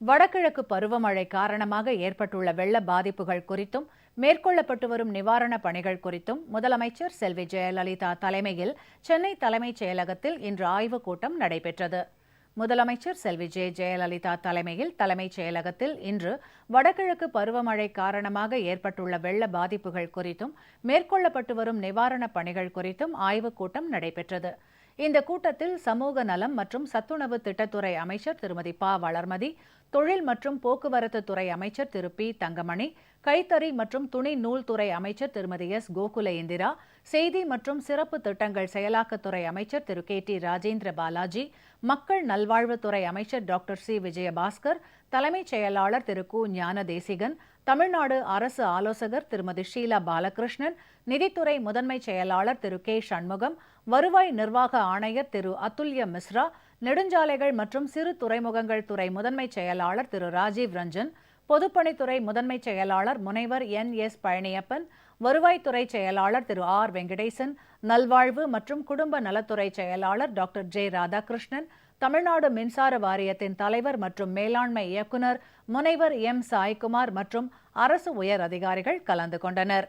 வடகிழக்கு பருவமழை காரணமாக ஏற்பட்டுள்ள வெள்ள பாதிப்புகள் குறித்தும் மேற்கொள்ளப்பட்டு வரும் நிவாரணப் பணிகள் குறித்தும் முதலமைச்சர் செல்வி ஜெயலலிதா தலைமையில் சென்னை தலைமைச் செயலகத்தில் இன்று ஆய்வுக் கூட்டம் நடைபெற்றது. முதலமைச்சர் செல்வி ஜெயலலிதா தலைமையில் தலைமைச் செயலகத்தில் இன்று வடகிழக்கு பருவமழை காரணமாக ஏற்பட்டுள்ள வெள்ள பாதிப்புகள் குறித்தும் மேற்கொள்ளப்பட்டு வரும் நிவாரணப் பணிகள் குறித்தும் ஆய்வுக் கூட்டம் நடைபெற்றது. இந்த கூட்டத்தில் சமூக நலம் மற்றும் சத்துணவு திட்டத்துறை அமைச்சர் திருமதி ப. வளர்மதி, தொழில் மற்றும் போக்குவரத்து துறை அமைச்சர் திரு பி. தங்கமணி, கைத்தறி மற்றும் துணி நூல் துறை அமைச்சர் திருமதி எஸ். கோகுல இந்திரா, செய்தி மற்றும் சிறப்பு திட்டங்கள் செயலாக்கத்துறை அமைச்சர் திரு கே. டி. ராஜேந்திர பாலாஜி, மக்கள் நல்வாழ்வுத்துறை அமைச்சர் டாக்டர் சி. விஜயபாஸ்கர், தலைமைச் செயலாளர் திரு கு. ஞானதேசிகன், தமிழ்நாடு அரசு ஆலோசகர் திருமதி ஷீலா பாலகிருஷ்ணன், நிதித்துறை முதன்மை செயலாளர் திரு கே. சண்முகம், வருவாய் நிர்வாக ஆணையர் திரு அதுல்ய மிஸ்ரா, நெடுஞ்சாலைகள் மற்றும் சிறு துறைமுகங்கள் துறை முதன்மை செயலாளர் திரு ராஜீவ் ரஞ்சன், பொதுப்பணித்துறை முதன்மை செயலாளர் முனைவர் என். எஸ். பழனியப்பன், வருவாய்த்துறை செயலாளர் திரு ஆர். வெங்கடேசன், நல்வாழ்வு மற்றும் குடும்ப நலத்துறை செயலாளர் டாக்டர் ஜே. ராதாகிருஷ்ணன், தமிழ்நாடு மின்சார வாரியத்தின் தலைவர் மற்றும் மேலாண்மை இயக்குநர் முனைவர் எம். சாய்குமார் மற்றும் அரசு உயர் அதிகாரிகள் கலந்து கொண்டனர்.